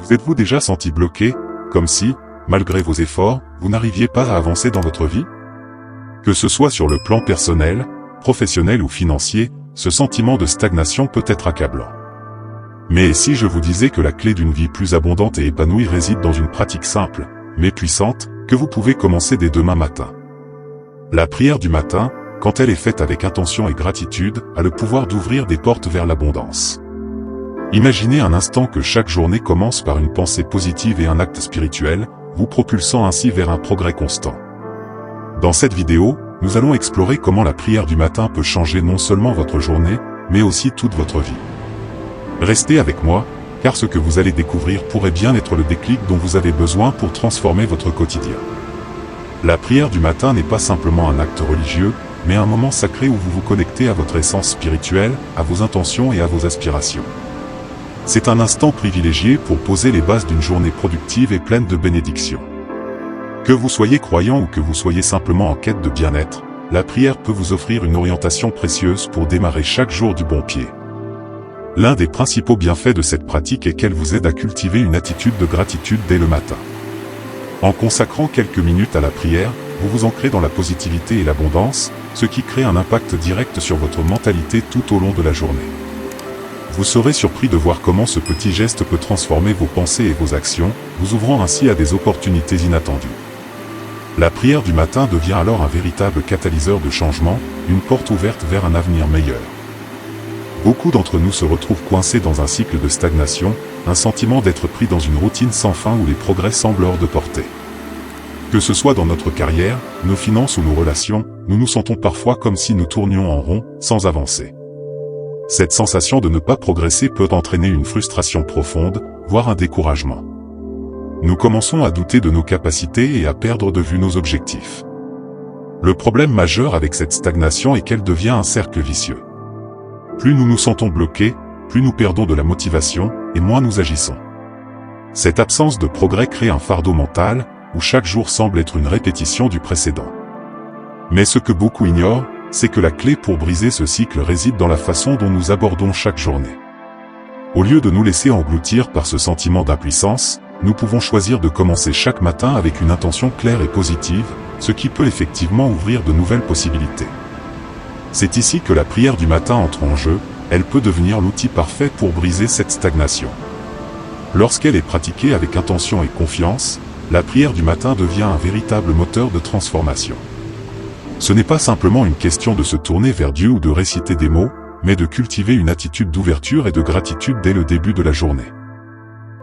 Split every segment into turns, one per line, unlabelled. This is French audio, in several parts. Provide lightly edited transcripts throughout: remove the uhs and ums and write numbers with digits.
Vous êtes-vous déjà senti bloqué, comme si, malgré vos efforts, vous n'arriviez pas à avancer dans votre vie? Que ce soit sur le plan personnel, professionnel ou financier, ce sentiment de stagnation peut être accablant. Mais si je vous disais que la clé d'une vie plus abondante et épanouie réside dans une pratique simple, mais puissante, que vous pouvez commencer dès demain matin? La prière du matin, quand elle est faite avec intention et gratitude, a le pouvoir d'ouvrir des portes vers l'abondance. Imaginez un instant que chaque journée commence par une pensée positive et un acte spirituel, vous propulsant ainsi vers un progrès constant. Dans cette vidéo, nous allons explorer comment la prière du matin peut changer non seulement votre journée, mais aussi toute votre vie. Restez avec moi, car ce que vous allez découvrir pourrait bien être le déclic dont vous avez besoin pour transformer votre quotidien. La prière du matin n'est pas simplement un acte religieux, mais un moment sacré où vous vous connectez à votre essence spirituelle, à vos intentions et à vos aspirations. C'est un instant privilégié pour poser les bases d'une journée productive et pleine de bénédictions. Que vous soyez croyant ou que vous soyez simplement en quête de bien-être, la prière peut vous offrir une orientation précieuse pour démarrer chaque jour du bon pied. L'un des principaux bienfaits de cette pratique est qu'elle vous aide à cultiver une attitude de gratitude dès le matin. En consacrant quelques minutes à la prière, vous vous ancrez dans la positivité et l'abondance, ce qui crée un impact direct sur votre mentalité tout au long de la journée. Vous serez surpris de voir comment ce petit geste peut transformer vos pensées et vos actions, vous ouvrant ainsi à des opportunités inattendues. La prière du matin devient alors un véritable catalyseur de changement, une porte ouverte vers un avenir meilleur. Beaucoup d'entre nous se retrouvent coincés dans un cycle de stagnation, un sentiment d'être pris dans une routine sans fin où les progrès semblent hors de portée. Que ce soit dans notre carrière, nos finances ou nos relations, nous nous sentons parfois comme si nous tournions en rond, sans avancer. Cette sensation de ne pas progresser peut entraîner une frustration profonde, voire un découragement. Nous commençons à douter de nos capacités et à perdre de vue nos objectifs. Le problème majeur avec cette stagnation est qu'elle devient un cercle vicieux. Plus nous nous sentons bloqués, plus nous perdons de la motivation, et moins nous agissons. Cette absence de progrès crée un fardeau mental, où chaque jour semble être une répétition du précédent. Mais ce que beaucoup ignorent, c'est que la clé pour briser ce cycle réside dans la façon dont nous abordons chaque journée. Au lieu de nous laisser engloutir par ce sentiment d'impuissance, nous pouvons choisir de commencer chaque matin avec une intention claire et positive, ce qui peut effectivement ouvrir de nouvelles possibilités. C'est ici que la prière du matin entre en jeu, elle peut devenir l'outil parfait pour briser cette stagnation. Lorsqu'elle est pratiquée avec intention et confiance, la prière du matin devient un véritable moteur de transformation. Ce n'est pas simplement une question de se tourner vers Dieu ou de réciter des mots, mais de cultiver une attitude d'ouverture et de gratitude dès le début de la journée.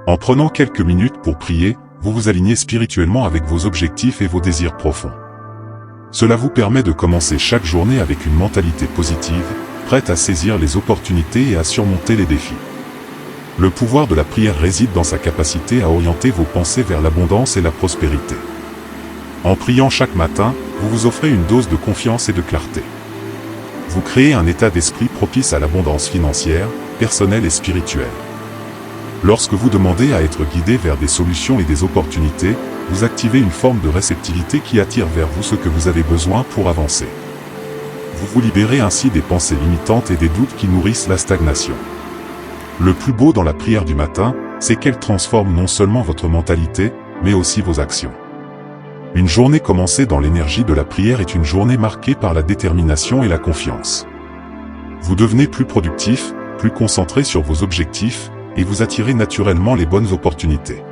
En prenant quelques minutes pour prier, vous vous alignez spirituellement avec vos objectifs et vos désirs profonds. Cela vous permet de commencer chaque journée avec une mentalité positive, prête à saisir les opportunités et à surmonter les défis. Le pouvoir de la prière réside dans sa capacité à orienter vos pensées vers l'abondance et la prospérité. En priant chaque matin, vous vous offrez une dose de confiance et de clarté. Vous créez un état d'esprit propice à l'abondance financière, personnelle et spirituelle. Lorsque vous demandez à être guidé vers des solutions et des opportunités, vous activez une forme de réceptivité qui attire vers vous ce que vous avez besoin pour avancer. Vous vous libérez ainsi des pensées limitantes et des doutes qui nourrissent la stagnation. Le plus beau dans la prière du matin, c'est qu'elle transforme non seulement votre mentalité, mais aussi vos actions. Une journée commencée dans l'énergie de la prière est une journée marquée par la détermination et la confiance. Vous devenez plus productif, plus concentré sur vos objectifs, et vous attirez naturellement les bonnes opportunités.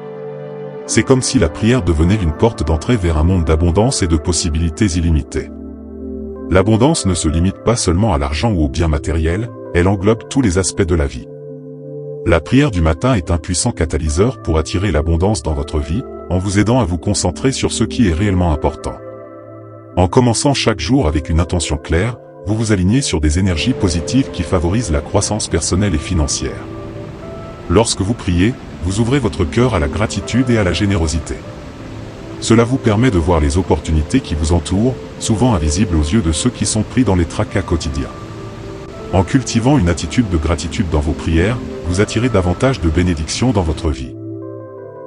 C'est comme si la prière devenait une porte d'entrée vers un monde d'abondance et de possibilités illimitées. L'abondance ne se limite pas seulement à l'argent ou aux biens matériels, elle englobe tous les aspects de la vie. La prière du matin est un puissant catalyseur pour attirer l'abondance dans votre vie, en vous aidant à vous concentrer sur ce qui est réellement important. En commençant chaque jour avec une intention claire, vous vous alignez sur des énergies positives qui favorisent la croissance personnelle et financière. Lorsque vous priez, vous ouvrez votre cœur à la gratitude et à la générosité. Cela vous permet de voir les opportunités qui vous entourent, souvent invisibles aux yeux de ceux qui sont pris dans les tracas quotidiens. En cultivant une attitude de gratitude dans vos prières, vous attirez davantage de bénédictions dans votre vie.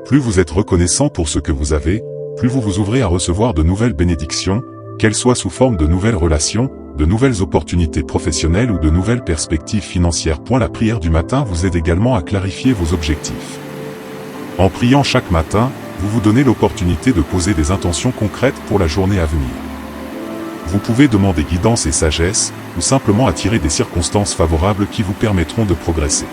Plus vous êtes reconnaissant pour ce que vous avez, plus vous vous ouvrez à recevoir de nouvelles bénédictions, qu'elles soient sous forme de nouvelles relations, de nouvelles opportunités professionnelles ou de nouvelles perspectives financières. La prière du matin vous aide également à clarifier vos objectifs. En priant chaque matin, vous vous donnez l'opportunité de poser des intentions concrètes pour la journée à venir. Vous pouvez demander guidance et sagesse, ou simplement attirer des circonstances favorables qui vous permettront de progresser.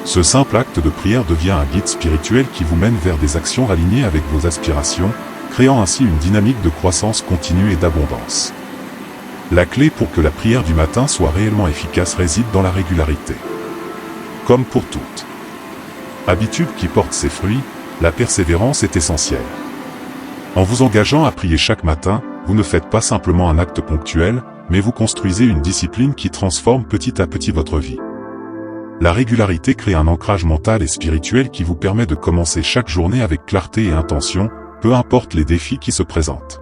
Ce simple acte de prière devient un guide spirituel qui vous mène vers des actions alignées avec vos aspirations, créant ainsi une dynamique de croissance continue et d'abondance. La clé pour que la prière du matin soit réellement efficace réside dans la régularité. Comme pour toute habitude qui porte ses fruits, la persévérance est essentielle. En vous engageant à prier chaque matin, vous ne faites pas simplement un acte ponctuel, mais vous construisez une discipline qui transforme petit à petit votre vie. La régularité crée un ancrage mental et spirituel qui vous permet de commencer chaque journée avec clarté et intention, peu importe les défis qui se présentent.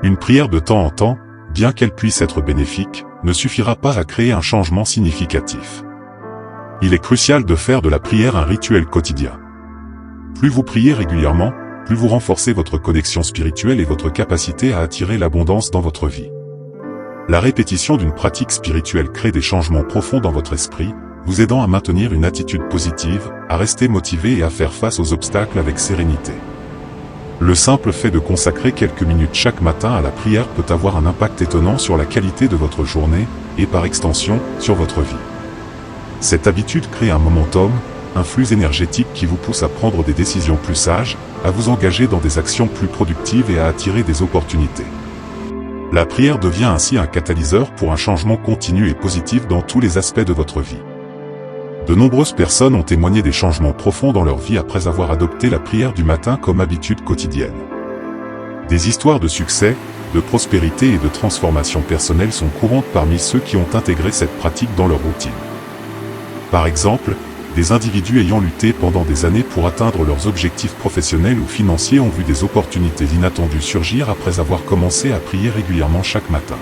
Une prière de temps en temps, bien qu'elle puisse être bénéfique, ne suffira pas à créer un changement significatif. Il est crucial de faire de la prière un rituel quotidien. Plus vous priez régulièrement, plus vous renforcez votre connexion spirituelle et votre capacité à attirer l'abondance dans votre vie. La répétition d'une pratique spirituelle crée des changements profonds dans votre esprit, vous aidant à maintenir une attitude positive, à rester motivé et à faire face aux obstacles avec sérénité. Le simple fait de consacrer quelques minutes chaque matin à la prière peut avoir un impact étonnant sur la qualité de votre journée, et par extension, sur votre vie. Cette habitude crée un momentum, un flux énergétique qui vous pousse à prendre des décisions plus sages, à vous engager dans des actions plus productives et à attirer des opportunités. La prière devient ainsi un catalyseur pour un changement continu et positif dans tous les aspects de votre vie. De nombreuses personnes ont témoigné des changements profonds dans leur vie après avoir adopté la prière du matin comme habitude quotidienne. Des histoires de succès, de prospérité et de transformation personnelle sont courantes parmi ceux qui ont intégré cette pratique dans leur routine. Par exemple, des individus ayant lutté pendant des années pour atteindre leurs objectifs professionnels ou financiers ont vu des opportunités inattendues surgir après avoir commencé à prier régulièrement chaque matin.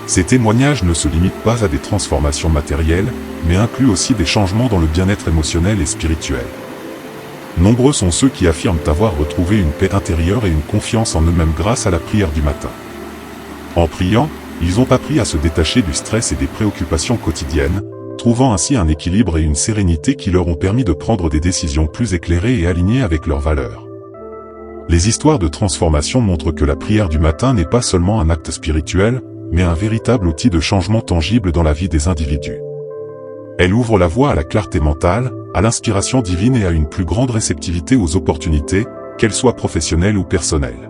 Ces témoignages ne se limitent pas à des transformations matérielles, mais incluent aussi des changements dans le bien-être émotionnel et spirituel. Nombreux sont ceux qui affirment avoir retrouvé une paix intérieure et une confiance en eux-mêmes grâce à la prière du matin. En priant, ils ont appris à se détacher du stress et des préoccupations quotidiennes, trouvant ainsi un équilibre et une sérénité qui leur ont permis de prendre des décisions plus éclairées et alignées avec leurs valeurs. Les histoires de transformation montrent que la prière du matin n'est pas seulement un acte spirituel, mais un véritable outil de changement tangible dans la vie des individus. Elle ouvre la voie à la clarté mentale, à l'inspiration divine et à une plus grande réceptivité aux opportunités, qu'elles soient professionnelles ou personnelles.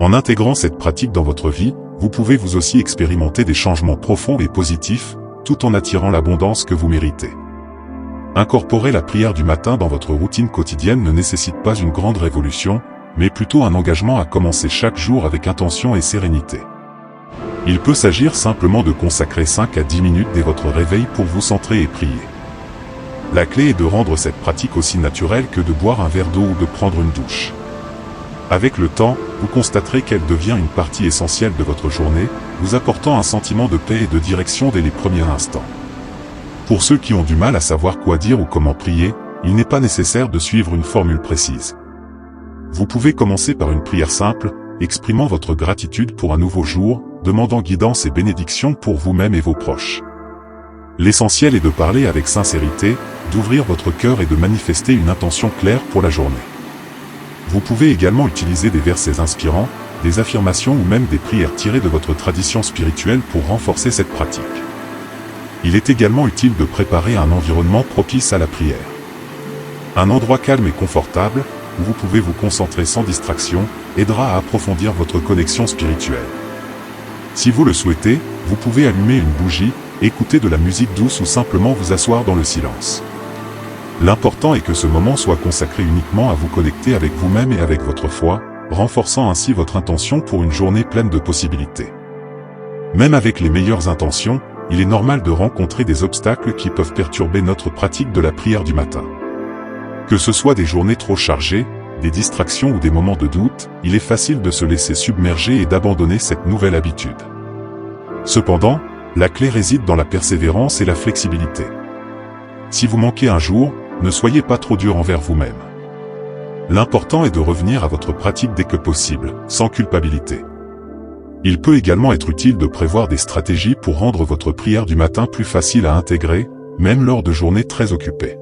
En intégrant cette pratique dans votre vie, vous pouvez vous aussi expérimenter des changements profonds et positifs, tout en attirant l'abondance que vous méritez. Incorporer la prière du matin dans votre routine quotidienne ne nécessite pas une grande révolution, mais plutôt un engagement à commencer chaque jour avec intention et sérénité. Il peut s'agir simplement de consacrer 5 à 10 minutes dès votre réveil pour vous centrer et prier. La clé est de rendre cette pratique aussi naturelle que de boire un verre d'eau ou de prendre une douche. Avec le temps, vous constaterez qu'elle devient une partie essentielle de votre journée, vous apportant un sentiment de paix et de direction dès les premiers instants. Pour ceux qui ont du mal à savoir quoi dire ou comment prier, il n'est pas nécessaire de suivre une formule précise. Vous pouvez commencer par une prière simple, exprimant votre gratitude pour un nouveau jour, demandant guidance et bénédiction pour vous-même et vos proches. L'essentiel est de parler avec sincérité, d'ouvrir votre cœur et de manifester une intention claire pour la journée. Vous pouvez également utiliser des versets inspirants, des affirmations ou même des prières tirées de votre tradition spirituelle pour renforcer cette pratique. Il est également utile de préparer un environnement propice à la prière. Un endroit calme et confortable, où vous pouvez vous concentrer sans distraction, aidera à approfondir votre connexion spirituelle. Si vous le souhaitez, vous pouvez allumer une bougie, écouter de la musique douce ou simplement vous asseoir dans le silence. L'important est que ce moment soit consacré uniquement à vous connecter avec vous-même et avec votre foi, renforçant ainsi votre intention pour une journée pleine de possibilités. Même avec les meilleures intentions, il est normal de rencontrer des obstacles qui peuvent perturber notre pratique de la prière du matin. Que ce soit des journées trop chargées, des distractions ou des moments de doute, il est facile de se laisser submerger et d'abandonner cette nouvelle habitude. Cependant, la clé réside dans la persévérance et la flexibilité. Si vous manquez un jour, ne soyez pas trop dur envers vous-même. L'important est de revenir à votre pratique dès que possible, sans culpabilité. Il peut également être utile de prévoir des stratégies pour rendre votre prière du matin plus facile à intégrer, même lors de journées très occupées.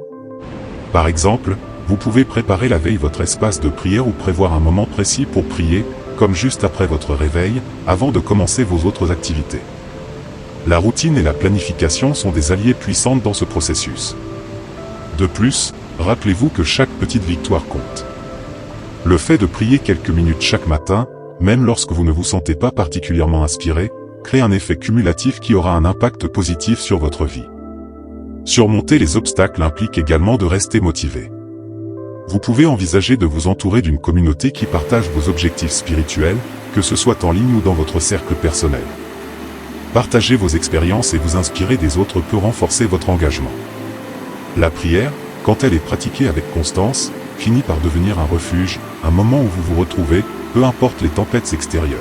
Par exemple, vous pouvez préparer la veille votre espace de prière ou prévoir un moment précis pour prier, comme juste après votre réveil, avant de commencer vos autres activités. La routine et la planification sont des alliés puissantes dans ce processus. De plus, rappelez-vous que chaque petite victoire compte. Le fait de prier quelques minutes chaque matin, même lorsque vous ne vous sentez pas particulièrement inspiré, crée un effet cumulatif qui aura un impact positif sur votre vie. Surmonter les obstacles implique également de rester motivé. Vous pouvez envisager de vous entourer d'une communauté qui partage vos objectifs spirituels, que ce soit en ligne ou dans votre cercle personnel. Partager vos expériences et vous inspirer des autres peut renforcer votre engagement. La prière, quand elle est pratiquée avec constance, finit par devenir un refuge, un moment où vous vous retrouvez, peu importe les tempêtes extérieures.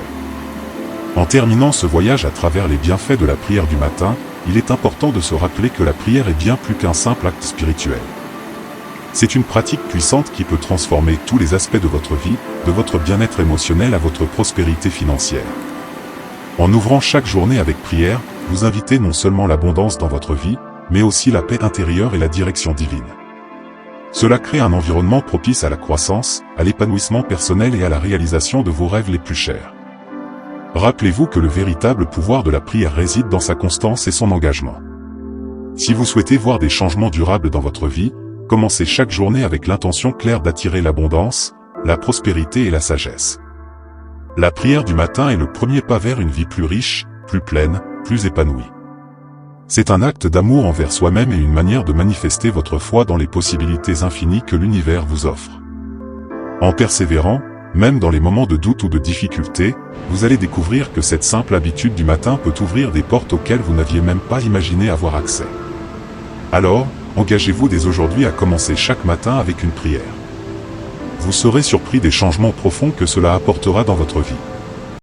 En terminant ce voyage à travers les bienfaits de la prière du matin, il est important de se rappeler que la prière est bien plus qu'un simple acte spirituel. C'est une pratique puissante qui peut transformer tous les aspects de votre vie, de votre bien-être émotionnel à votre prospérité financière. En ouvrant chaque journée avec prière, vous invitez non seulement l'abondance dans votre vie, mais aussi la paix intérieure et la direction divine. Cela crée un environnement propice à la croissance, à l'épanouissement personnel et à la réalisation de vos rêves les plus chers. Rappelez-vous que le véritable pouvoir de la prière réside dans sa constance et son engagement. Si vous souhaitez voir des changements durables dans votre vie, commencez chaque journée avec l'intention claire d'attirer l'abondance, la prospérité et la sagesse. La prière du matin est le premier pas vers une vie plus riche, plus pleine, plus épanouie. C'est un acte d'amour envers soi-même et une manière de manifester votre foi dans les possibilités infinies que l'univers vous offre. En persévérant, même dans les moments de doute ou de difficulté, vous allez découvrir que cette simple habitude du matin peut ouvrir des portes auxquelles vous n'aviez même pas imaginé avoir accès. Alors, engagez-vous dès aujourd'hui à commencer chaque matin avec une prière. Vous serez surpris des changements profonds que cela apportera dans votre vie.